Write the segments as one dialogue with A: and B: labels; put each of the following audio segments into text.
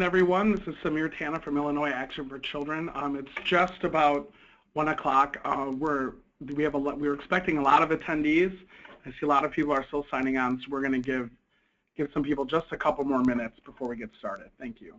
A: Everyone, this is Samir Tanna from Illinois Action for Children. It's just about 1 o'clock. We're expecting a lot of attendees. I see a lot of people are still signing on, so we're going to give some people just a couple more minutes before we get started. Thank you.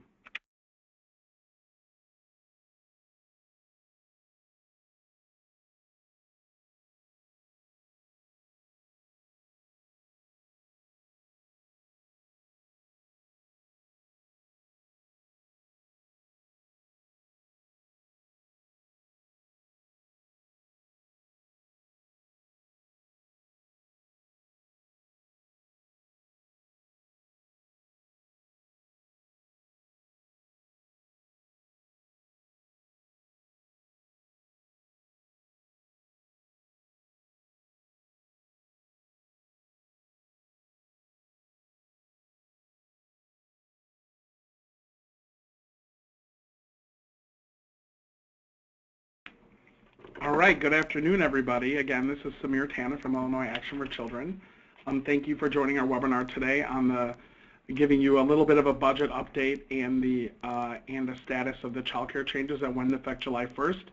A: All right, good afternoon, everybody. Again, this is Samir Tanna from Illinois Action for Children. Thank you for joining our webinar today on giving you a little bit of a budget update and the status of the child care changes that went into effect July 1st.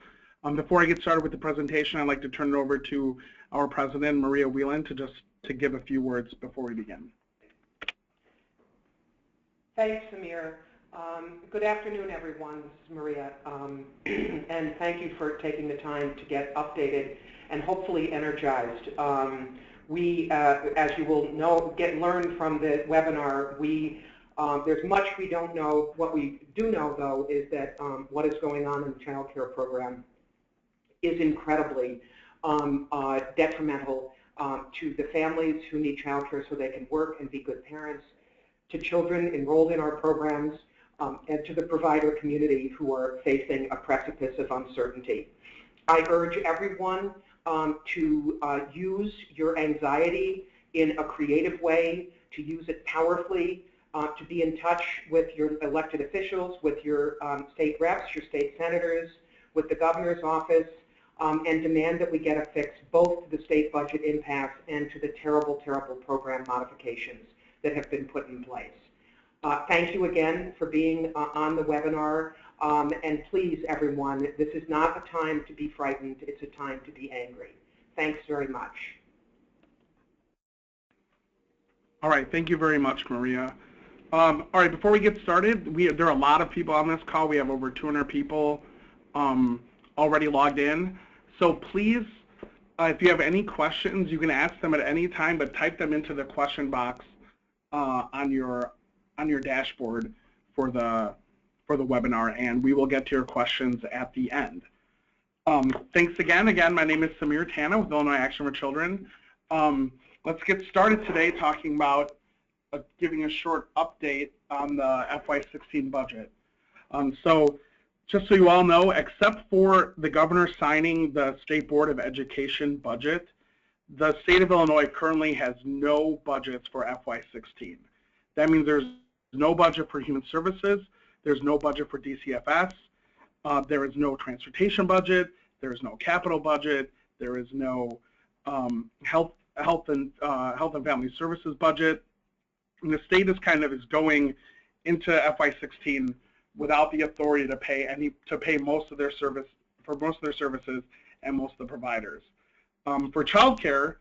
A: Before I get started with the presentation, I'd like to turn it over to our president, Maria Whelan, to give a few words before we begin.
B: Thanks, Samir. Good afternoon, everyone. This is Maria, and thank you for taking the time to get updated and hopefully energized. As you will learn from the webinar, there's much we don't know. What we do know, though, is that what is going on in the child care program is incredibly detrimental to the families who need child care so they can work and be good parents, to children enrolled in our programs, and to the provider community who are facing a precipice of uncertainty. I urge everyone to use your anxiety in a creative way, to use it powerfully, to be in touch with your elected officials, with your state reps, your state senators, with the governor's office, and demand that we get a fix both to the state budget impasse and to the terrible, terrible program modifications that have been put in place. Thank you again for being on the webinar, and please, everyone, this is not a time to be frightened, it's a time to be angry. Thanks very much.
A: All right, thank you very much, Maria. All right, before we get started, there are a lot of people on this call. We have over 200 people already logged in. So please, if you have any questions, you can ask them at any time, but type them into the question box on your dashboard for the webinar, and we will get to your questions at the end. Thanks again. My name is Samir Tanna with Illinois Action for Children. Let's get started today talking about giving a short update on the FY16 budget. So just so you all know, except for the governor signing the State Board of Education budget, the state of Illinois currently has no budgets for FY16. That means there's no budget for human services, there's no budget for DCFS, there is no transportation budget, there is no capital budget, there is no health and family services budget. And the state is going into FY16 without the authority to pay most of their services and most of the providers. For childcare,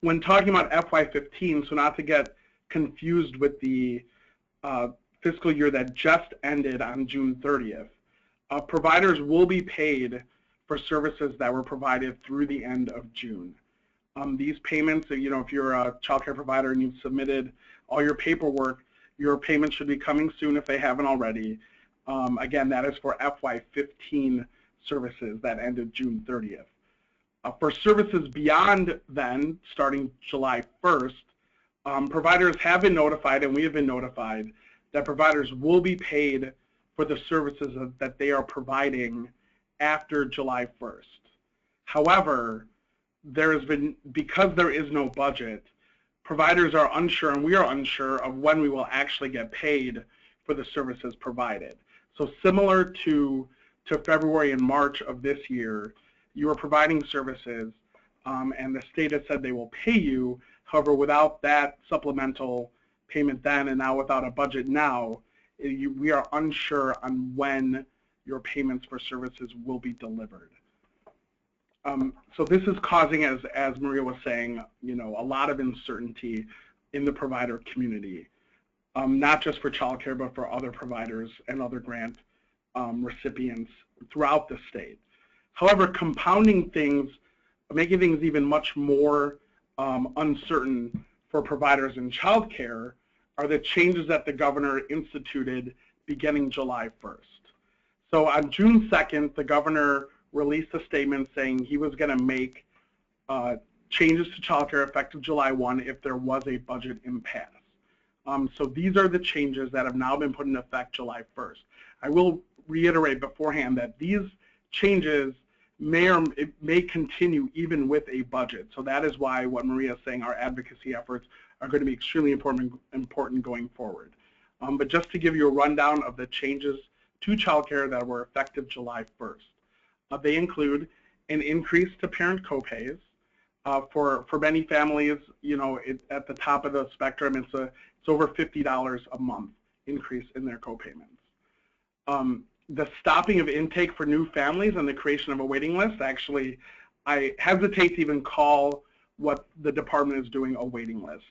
A: when talking about FY15, so not to get confused with the fiscal year that just ended on June 30th, providers will be paid for services that were provided through the end of June. These payments, if you're a child care provider and you've submitted all your paperwork, your payments should be coming soon if they haven't already. Again, that is for FY15 services that ended June 30th. For services beyond then, starting July 1st, providers have been notified, and we have been notified, that providers will be paid for the services that they are providing after July 1st. However, because there is no budget, providers are unsure, and we are unsure of when we will actually get paid for the services provided. So similar to February and March of this year, you are providing services, and the state has said they will pay you. However, without that supplemental payment then, and now without a budget now, we are unsure on when your payments for services will be delivered. So this is causing, as Maria was saying, a lot of uncertainty in the provider community, not just for child care, but for other providers and other grant recipients throughout the state. However, compounding things, making things even much more uncertain for providers in child care are the changes that the governor instituted beginning July 1st. So on June 2nd, the governor released a statement saying he was going to make changes to child care effective July 1 if there was a budget impasse. So these are the changes that have now been put in effect July 1st. I will reiterate beforehand that these changes may continue even with a budget. So that is why what Maria is saying, our advocacy efforts are going to be extremely important going forward. But just to give you a rundown of the changes to child care that were effective July 1st. They include an increase to parent copays. For many families, at the top of the spectrum, it's over $50 a month increase in their copayments. The stopping of intake for new families and the creation of a waiting list. Actually, I hesitate to even call what the department is doing a waiting list.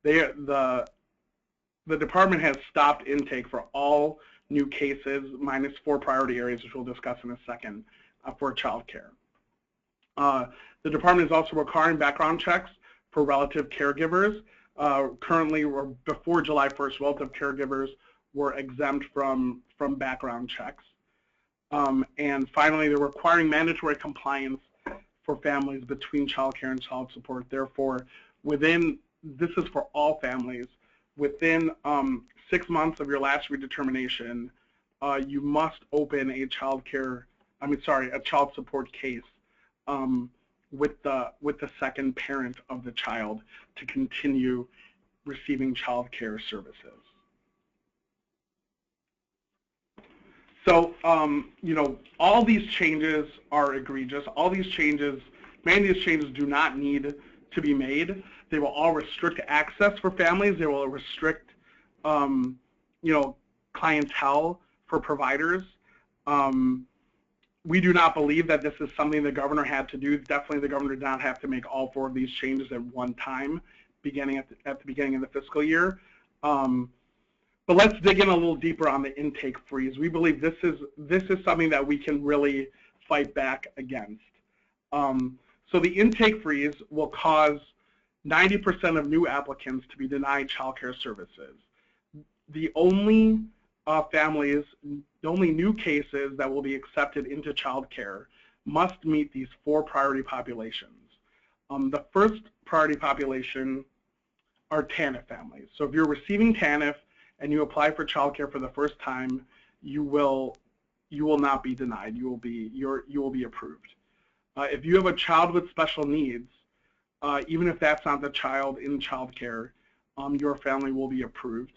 A: The department has stopped intake for all new cases, minus 4 priority areas, which we'll discuss in a second, for child care. The department is also requiring background checks for relative caregivers. Currently, or before July 1st, relative caregivers were exempt from background checks. And finally, they're requiring mandatory compliance for families between child care and child support. Therefore, this is for all families, within 6 months of your last redetermination, you must open a child support case with the second parent of the child to continue receiving child care services. So, all these changes are egregious. All these changes, many of these changes do not need to be made. They will all restrict access for families. They will restrict, clientele for providers. We do not believe that this is something the governor had to do. Definitely the governor did not have to make all 4 of these changes at one time, beginning at the beginning of the fiscal year. But let's dig in a little deeper on the intake freeze. We believe this is something that we can really fight back against. So the intake freeze will cause 90% of new applicants to be denied child care services. The only new cases that will be accepted into child care must meet these 4 priority populations. The first priority population are TANF families. So if you're receiving TANF and you apply for child care for the first time, you will not be denied. You will be approved. If you have a child with special needs, even if that's not the child in child care, your family will be approved.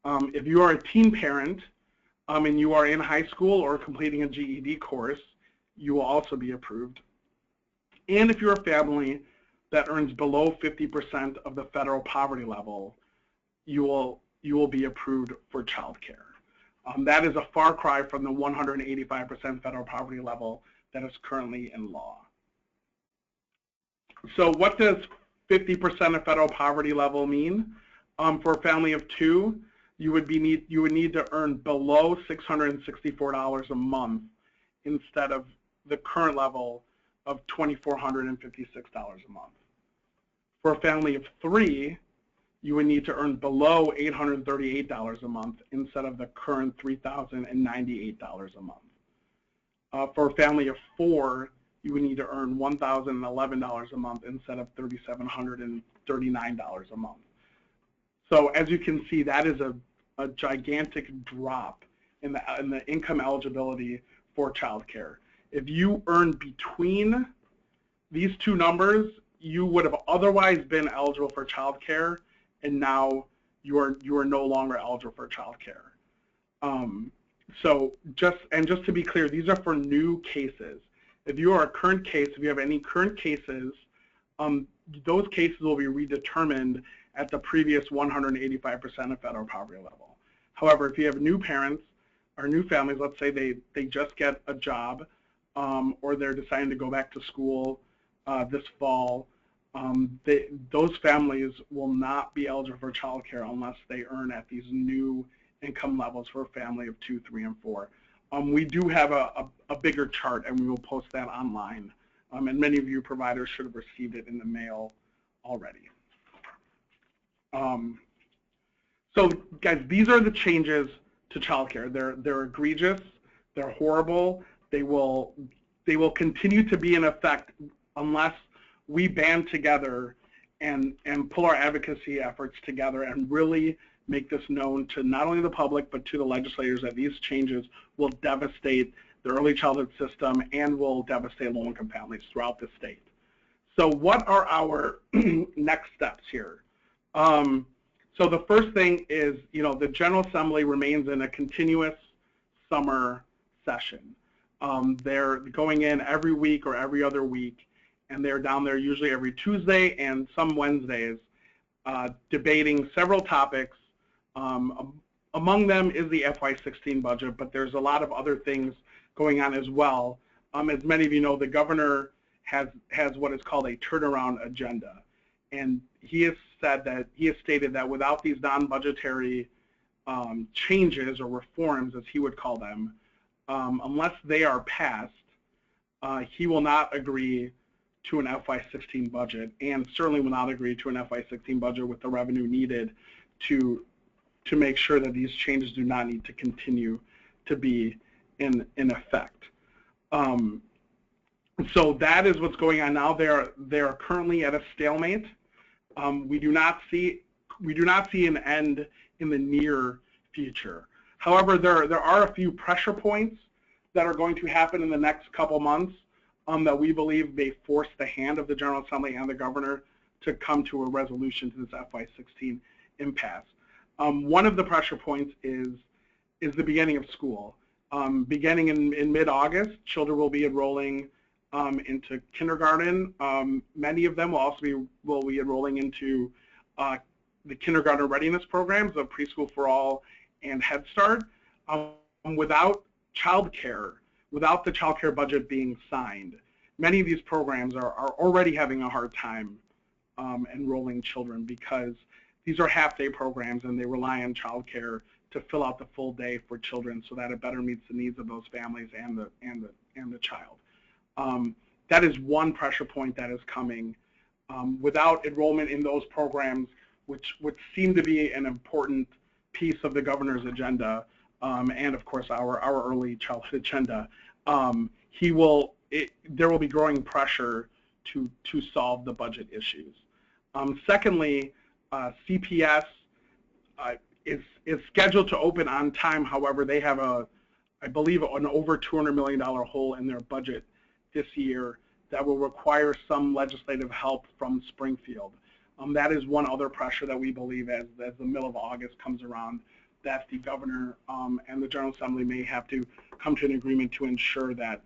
A: If you are a teen parent and you are in high school or completing a GED course, you will also be approved. And if you're a family that earns below 50% of the federal poverty level, you will be approved for child care. That is a far cry from the 185% federal poverty level that is currently in law. So what does 50% of federal poverty level mean? For a family of 2, you would need to earn below $664 a month instead of the current level of $2,456 a month. For a family of 3, you would need to earn below $838 a month instead of the current $3,098 a month. For a family of 4, you would need to earn $1,011 a month instead of $3,739 a month. So as you can see, that is a gigantic drop in the income eligibility for child care. If you earn between these 2 numbers, you would have otherwise been eligible for child care, and now you are no longer eligible for child care. So just to be clear, these are for new cases. If you are a current case, if you have any current cases those cases will be redetermined at the previous 185% of federal poverty level. However, if you have new parents or new families, let's say they just get a job or they're deciding to go back to school this fall, those families will not be eligible for child care unless they earn at these new income levels for a family of 2, 3, and 4. We do have a bigger chart, and we will post that online. And many of you providers should have received it in the mail already. So guys, these are the changes to childcare. They're egregious, they're horrible, they will continue to be in effect unless we band together and pull our advocacy efforts together and really make this known to not only the public but to the legislators that these changes will devastate the early childhood system and will devastate low-income families throughout the state. So what are our next steps here? So the first thing is, the General Assembly remains in a continuous summer session. They're going in every week or every other week, and they're down there usually every Tuesday and some Wednesdays debating several topics. Among them is the FY16 budget, but there's a lot of other things going on as well. As many of you know, the governor has what is called a turnaround agenda, and he has stated that without these non-budgetary changes or reforms, as he would call them, unless they are passed, he will not agree to an FY16 budget, and certainly will not agree to an FY16 budget with the revenue needed to make sure that these changes do not need to continue to be in effect. So that is what's going on now. They're currently at a stalemate. We do not see an end in the near future. However, there are a few pressure points that are going to happen in the next couple months that we believe may force the hand of the General Assembly and the governor to come to a resolution to this FY16 impasse. One of the pressure points is the beginning of school. Beginning in mid-August, children will be enrolling into kindergarten. Many of them will also be enrolling into the kindergarten readiness programs of Preschool for All and Head Start. Without childcare, without the childcare budget being signed, many of these programs are already having a hard time enrolling children because these are half-day programs and they rely on childcare to fill out the full day for children so that it better meets the needs of those families and the child. That is one pressure point that is coming. Without enrollment in those programs, which seem to be an important piece of the governor's agenda, and of course our early childhood agenda, there will be growing pressure to solve the budget issues. Secondly, CPS is scheduled to open on time. However, they have I believe an over $200 million hole in their budget this year that will require some legislative help from Springfield. That is one other pressure that we believe as the middle of August comes around, that the governor and the General Assembly may have to come to an agreement to ensure that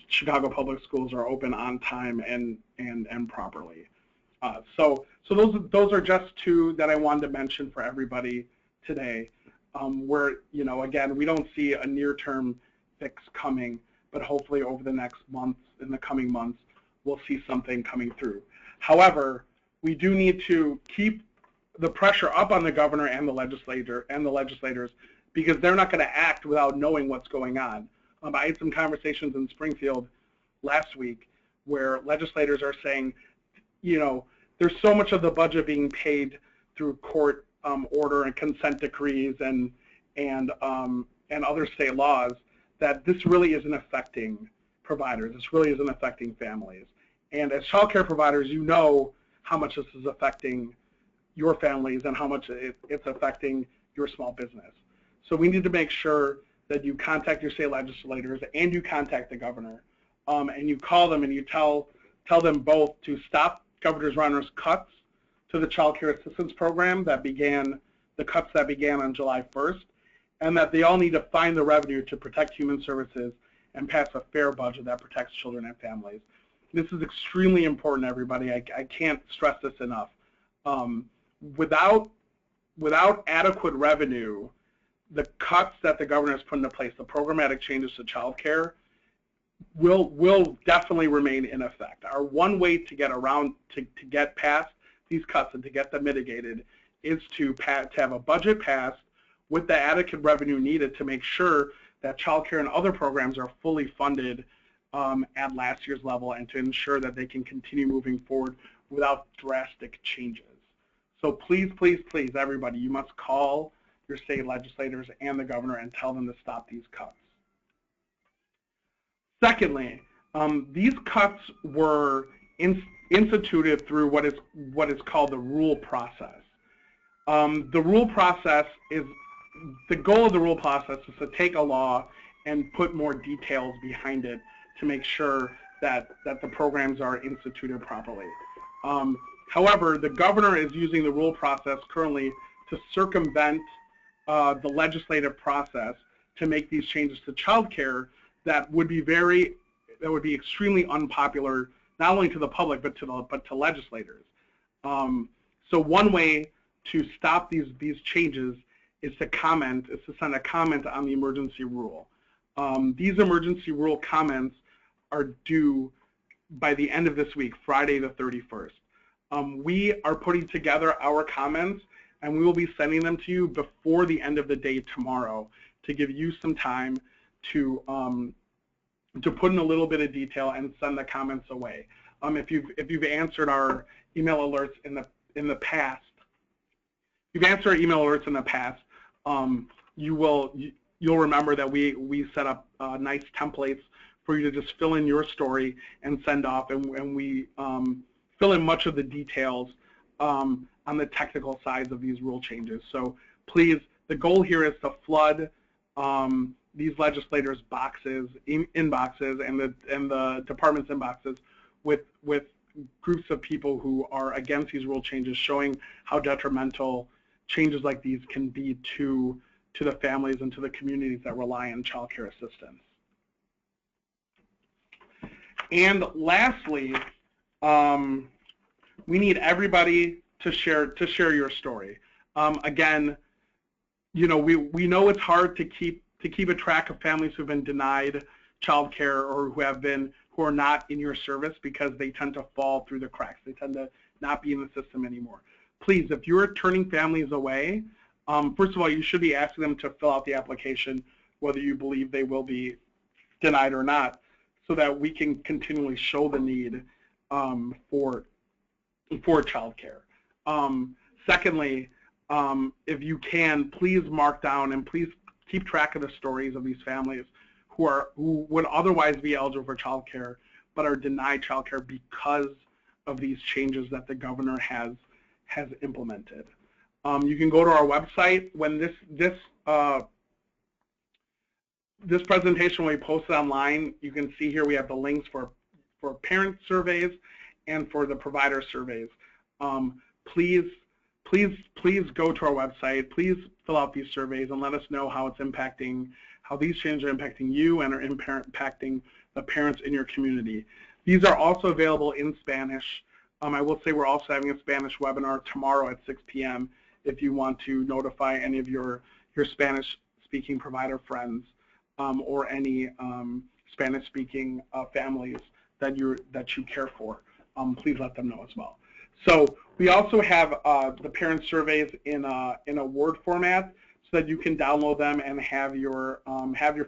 A: Chicago Public Schools are open on time and properly. So those are just two that I wanted to mention for everybody today. Where again, we don't see a near-term fix coming, but hopefully over the next months, in the coming months, we'll see something coming through. However, we do need to keep the pressure up on the governor and the legislators, because they're not going to act without knowing what's going on. I had some conversations in Springfield last week where legislators are saying, there's so much of the budget being paid through court order and consent decrees and other state laws that this really isn't affecting providers. This really isn't affecting families. And as child care providers, you know how much this is affecting your families and how much it's affecting your small business. So we need to make sure that you contact your state legislators and you contact the governor, and you call them and you tell them both to stop Governor Rouner's cuts to the Child Care Assistance Program the cuts that began on July 1st, and that they all need to find the revenue to protect human services and pass a fair budget that protects children and families. this is extremely important, everybody. I can't stress this enough. Without adequate revenue, the cuts that the governor has put into place, the programmatic changes to child care, will definitely remain in effect. Our one way to get around, to get past these cuts and to get them mitigated is to have a budget passed with the adequate revenue needed to make sure that child care and other programs are fully funded at last year's level, and to ensure that they can continue moving forward without drastic changes. So please, please, please, everybody, you must call your state legislators and the governor and tell them to stop these cuts. Secondly, these cuts were instituted through what is called the rule process. The rule process is, the goal of the rule process is to take a law and put more details behind it to make sure that the programs are instituted properly. However, the governor is using the rule process currently to circumvent the legislative process to make these changes to child care that would be extremely unpopular, not only to the public but to legislators. So one way to stop these changes is to send a comment on the emergency rule. These emergency rule comments are due by the end of this week, Friday the 31st. We are putting together our comments, and we will be sending them to you before the end of the day tomorrow to give you some time to put in a little bit of detail and send the comments away. If you've answered our email alerts in the past, you'll remember that we set up nice templates for you to just fill in your story and send off, and we fill in much of the details on the technical sides of these rule changes. So please, the goal here is to flood these legislators' inboxes and the department's inboxes with groups of people who are against these rule changes, showing how detrimental changes like these can be to the families and to the communities that rely on child care assistance. And lastly, we need everybody to share your story. Again, you know, we know it's hard to keep a track of families who've been denied child care or who are not in your service, because they tend to fall through the cracks. They tend to not be in the system anymore. Please, if you're turning families away, first of all, you should be asking them to fill out the application, whether you believe they will be denied or not, so that we can continually show the need for child care. Secondly, if you can, please mark down and please keep track of the stories of these families who would otherwise be eligible for child care but are denied child care because of these changes that the governor has implemented. You can go to our website. When this presentation will be posted online, you can see here we have the links for parent surveys and for the provider surveys. Please go to our website. Please fill out these surveys and let us know how these changes are impacting you and are impacting the parents in your community. These are also available in Spanish. I will say we're also having a Spanish webinar tomorrow at 6 p.m. if you want to notify any of your Spanish-speaking provider friends or any Spanish-speaking families that you care for. Please let them know as well. So we also have the parent surveys in a Word format, so that you can download them and have your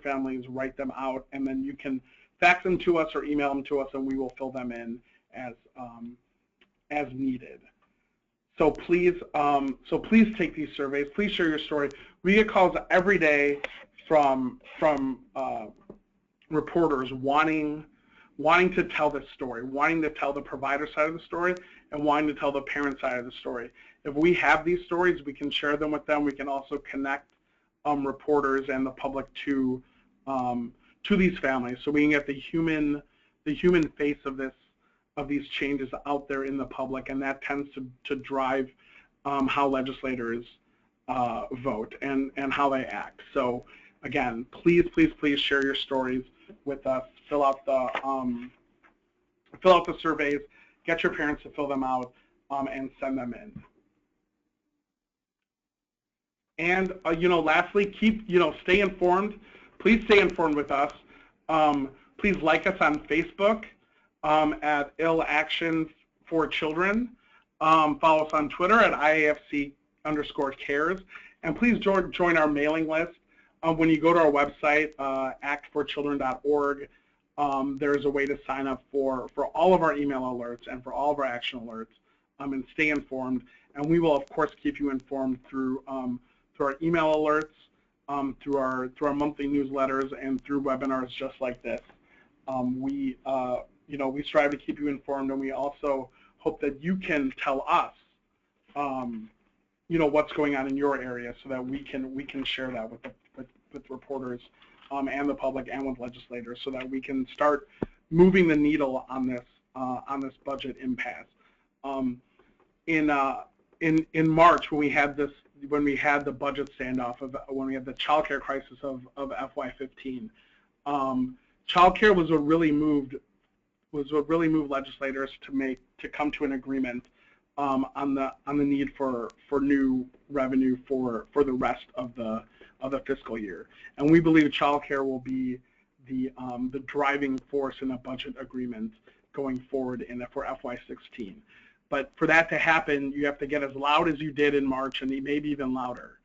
A: families write them out, and then you can fax them to us or email them to us, and we will fill them in as needed. So please take these surveys. Please share your story. We get calls every day from reporters wanting to tell this story, wanting to tell the provider side of the story, and wanting to tell the parent side of the story. If we have these stories, we can share them with them. We can also connect reporters and the public to these families, so we can get the human face of these changes out there in the public, and that tends to drive how legislators vote and how they act. So again, please share your stories with us. Fill out fill out the surveys, get your parents to fill them out, and send them in. And lastly, stay informed. Please stay informed with us. Please like us on Facebook at Ill Actions for Children. Follow us on Twitter at IAFC_cares. And please join our mailing list. When you go to our website, actforchildren.org, there's a way to sign up for all of our email alerts and for all of our action alerts, and stay informed. And we will, of course, keep you informed through our email alerts, through our monthly newsletters, and through webinars just like this. We strive to keep you informed, and we also hope that you can tell us, what's going on in your area, so that we can share that with reporters and the public and with legislators, so that we can start moving the needle on this budget impasse. In March, when we had the budget standoff, when we had the child care crisis of FY15, child care was what really moved legislators to come to an agreement on the need for new revenue for the rest of the fiscal year. And we believe child care will be the driving force in a budget agreement going forward for FY16. But for that to happen, you have to get as loud as you did in March, and maybe even louder.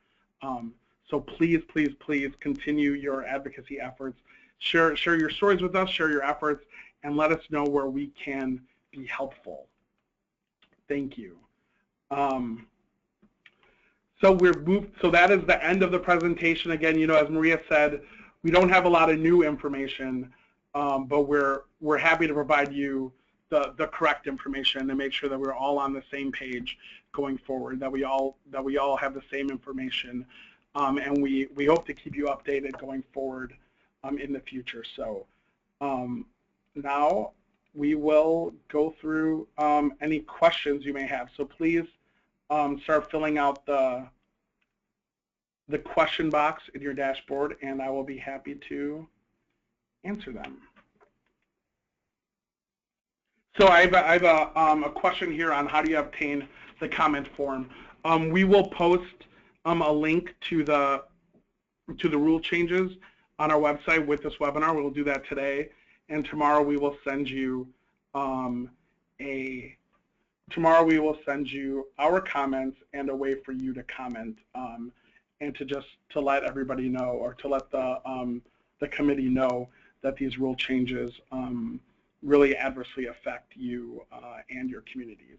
A: So please, please, please continue your advocacy efforts. Share your stories with us, share your efforts, and let us know where we can be helpful. Thank you. So that is the end of the presentation. Again, as Maria said, we don't have a lot of new information, but we're happy to provide you the correct information and make sure that we're all on the same page going forward, that we all have the same information, and we hope to keep you updated going forward in the future. So now we will go through any questions you may have. So please start filling out the question box in your dashboard, and I will be happy to answer them. So I have a question here on how do you obtain the comment form. We will post a link to the rule changes on our website with this webinar. We will do that today, and tomorrow we will send you our comments and a way for you to comment, and to let everybody know, or to let the committee know that these rule changes really adversely affect you and your communities.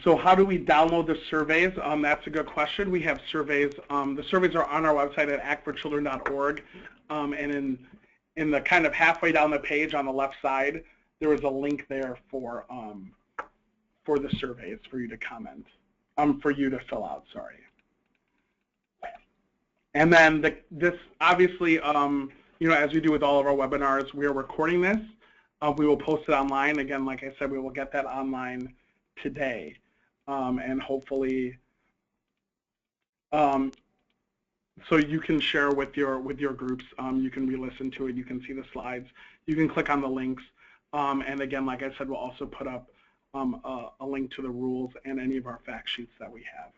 A: So how do we download the surveys? That's a good question. We have surveys. The surveys are on our website at actforchildren.org, and in the kind of halfway down the page on the left side, there is a link there for the surveys for you to comment, for you to fill out. Sorry. And then this obviously, as we do with all of our webinars, we are recording this. We will post it online. Again, like I said, we will get that online today, and hopefully, so you can share with your groups. You can re-listen to it. You can see the slides. You can click on the links. And again, like I said, we'll also put up a link to the rules and any of our fact sheets that we have.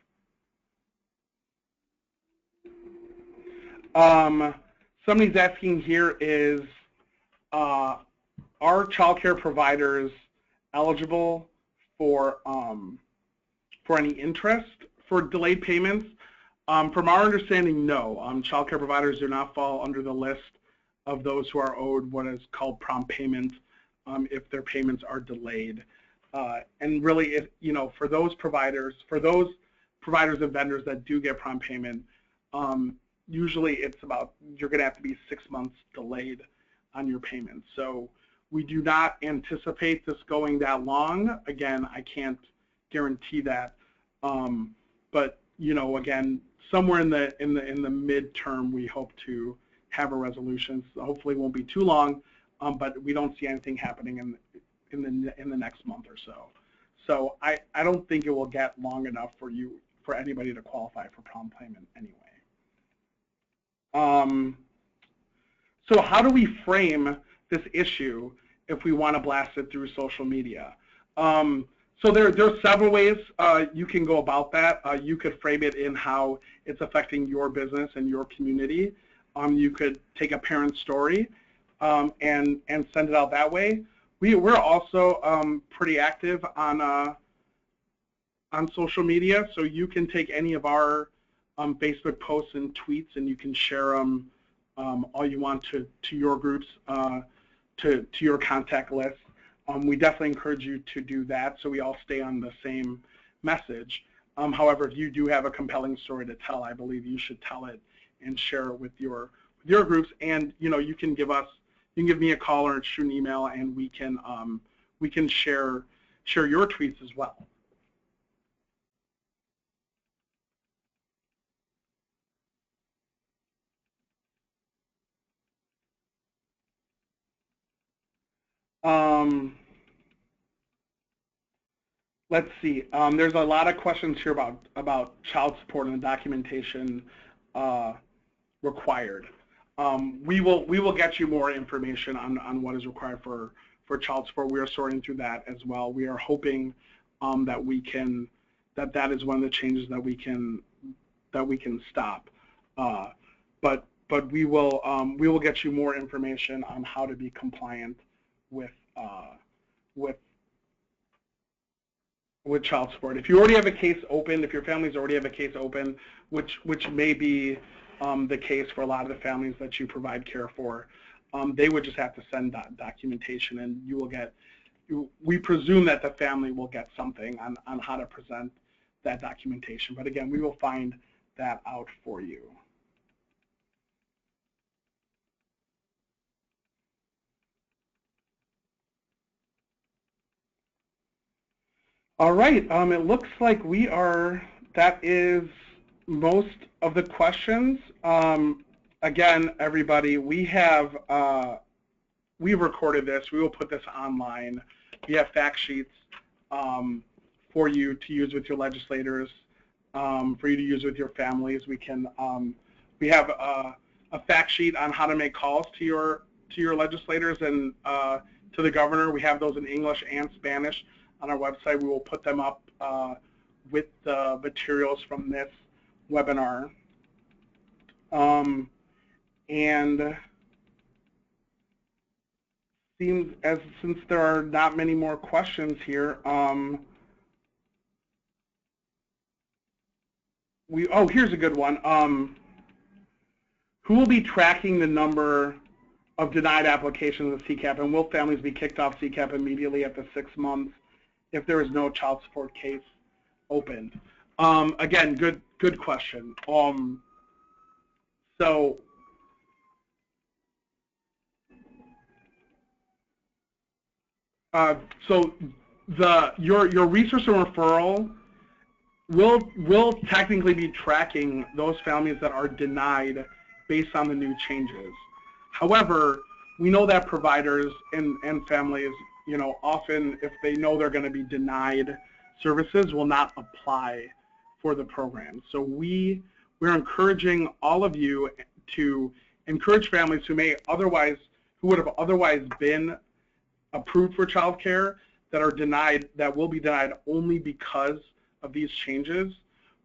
A: Somebody's asking here, is are child care providers eligible for any interest for delayed payments? From our understanding, no. Child care providers do not fall under the list of those who are owed what is called prompt payment if their payments are delayed. And really, for those providers and vendors that do get prompt payment, usually it's you're going to have to be 6 months delayed on your payments. So we do not anticipate this going that long. Again, I can't guarantee that, but again, somewhere in the midterm, we hope to have a resolution. So hopefully, it won't be too long, but we don't see anything happening in the next month or so. So I don't think it will get long enough for anybody to qualify for prompt payment anyway. So how do we frame this issue if we want to blast it through social media? So there's several ways you can go about that. You could frame it in how it's affecting your business and your community. You could take a parent story and send it out that way. We're also pretty active on social media, so you can take any of our Facebook posts and tweets and you can share them all you want to your groups, to your contact list. We definitely encourage you to do that so we all stay on the same message. However, if you do have a compelling story to tell, I believe you should tell it and share it with your groups. And you can give me a call or shoot an email, and we can share your tweets as well. Let's see. There's a lot of questions here about child support and the documentation required. We will get you more information on what is required for child support. We are sorting through that as well. We are hoping that is one of the changes that we can stop. But we will get you more information on how to be compliant with child support. If you already have a case open, if your families already have a case open, which may be the case for a lot of the families that you provide care for, they would just have to send documentation, and you will get. We presume that the family will get something on how to present that documentation. But again, we will find that out for you. All right, it looks like that is most of the questions. Again, everybody, we've recorded this. We will put this online. We have fact sheets for you to use with your legislators, for you to use with your families. We have a fact sheet on how to make calls to your legislators and to the governor. We have those in English and Spanish on our website. We will put them up with the materials from this webinar. And since there are not many more questions here, here's a good one. Who will be tracking the number of denied applications of CCAP, and will families be kicked off CCAP immediately after 6 months if there is no child support case opened? Again, good question. So your resource and referral will technically be tracking those families that are denied based on the new changes. However, we know that providers and families, often if they know they're going to be denied services, will not apply for the program. So we're encouraging all of you to encourage families who would have otherwise been approved for child care that will be denied only because of these changes.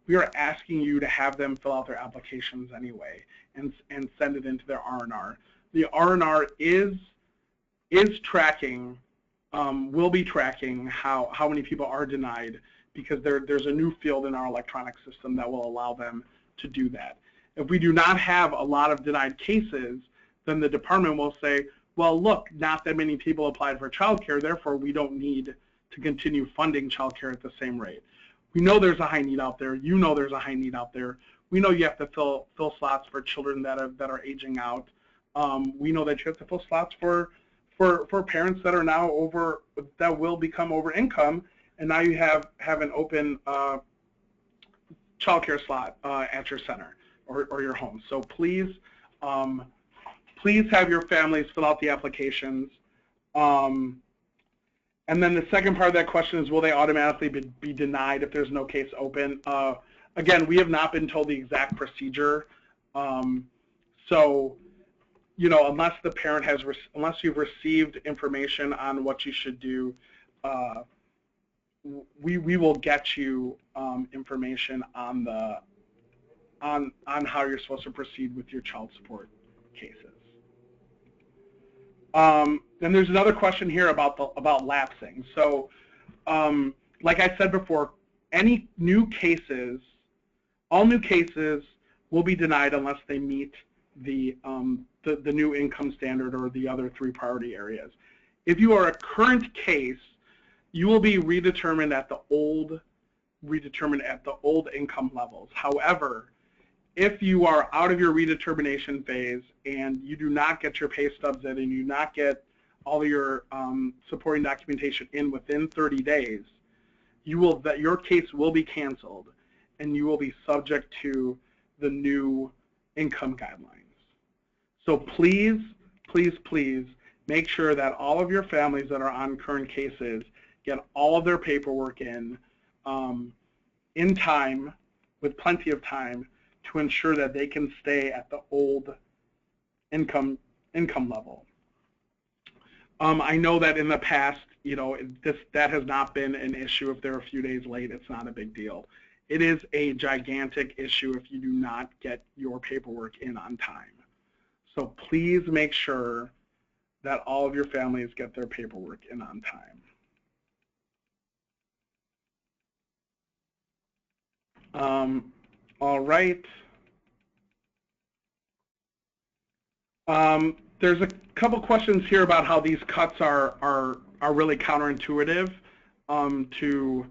A: We are asking you to have them fill out their applications anyway and send it into their R&R. The R&R is tracking, will be tracking how many people are denied, because there's a new field in our electronic system that will allow them to do that. If we do not have a lot of denied cases, then the department will say, well, look, not that many people applied for child care, therefore we don't need to continue funding child care at the same rate. We know there's a high need out there. You know there's a high need out there. We know you have to fill slots for children that are aging out. We know that you have to fill slots for parents that are now that will become over income, and now you have an open child care slot at your center or your home. So please have your families fill out the applications. And then the second part of that question is, will they automatically be denied if there's no case open? Again, we have not been told the exact procedure. So unless the parent has, unless you've received information on what you should do, we will get you information on the on how you're supposed to proceed with your child support cases. Then there's another question here about lapsing. So, like I said before, any new cases, all new cases will be denied unless they meet the new income standard or the other 3 priority areas. If you are a current case, you will be redetermined at the old income levels. However, if you are out of your redetermination phase and you do not get your pay stubs in and you do not get all of your supporting documentation in within 30 days, your case will be canceled and you will be subject to the new income guidelines. So please, please, please make sure that all of your families that are on current cases get all of their paperwork in time, with plenty of time, to ensure that they can stay at the old income level. I know that in the past, that has not been an issue. If they're a few days late, it's not a big deal. It is a gigantic issue if you do not get your paperwork in on time. So please make sure that all of your families get their paperwork in on time. All right. There's a couple questions here about how these cuts are really counterintuitive to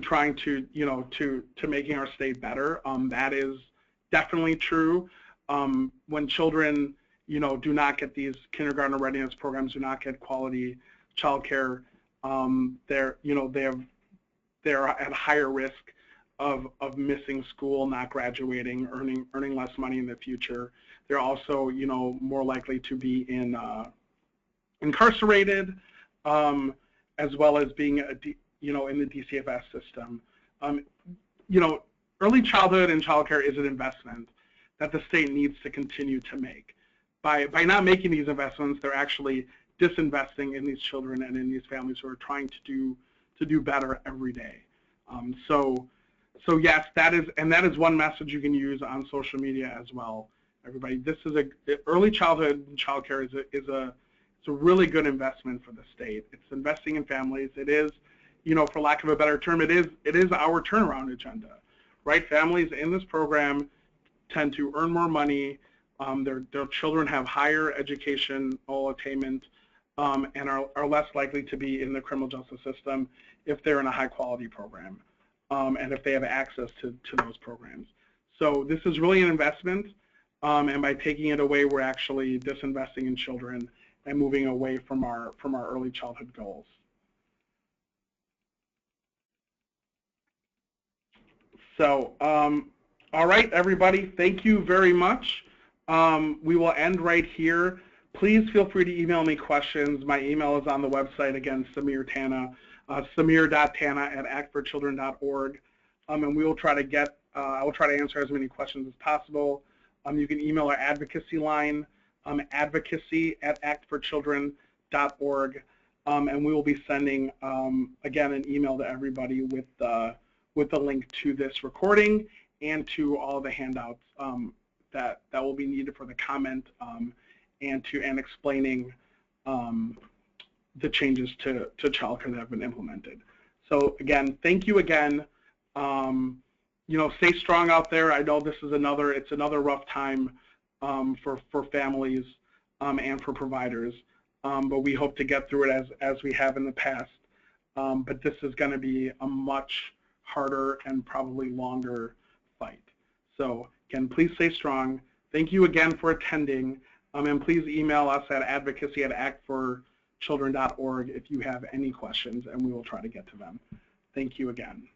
A: trying to to making our state better. That is definitely true. When children do not get these kindergarten readiness programs, do not get quality child care, they're at higher risk of missing school, not graduating, earning less money in the future. They're also more likely to be incarcerated, as well as being in the DCFS system. Early childhood and child care is an investment that the state needs to continue to make. By not making these investments, they're actually disinvesting in these children and in these families who are trying to do better every day. So yes, that is one message you can use on social media as well. Everybody, this is early childhood and child care is a really good investment for the state. It's investing in families. It is, for lack of a better term, it is our turnaround agenda, right? Families in this program tend to earn more money. Their children have higher educational attainment and are less likely to be in the criminal justice system if they're in a high quality program and if they have access to those programs. So this is really an investment, and by taking it away, we're actually disinvesting in children and moving away from our early childhood goals. So, all right, everybody, thank you very much. We will end right here. Please feel free to email me questions. My email is on the website, again, Samir Tana, samir.tana@actforchildren.org, and we will try to get, I will try to answer as many questions as possible. You can email our advocacy line, advocacy@actforchildren.org, and we will be sending, again, an email to everybody with the link to this recording and to all the handouts that will be needed for the comment and explaining the changes to childcare that have been implemented. So again, thank you again. Stay strong out there. I know this is another rough time for families and for providers, but we hope to get through it as we have in the past. But this is going to be a much harder and probably longer fight. So again, please stay strong. Thank you again for attending, and please email us at advocacy@actforchildren.org if you have any questions, and we will try to get to them. Thank you again.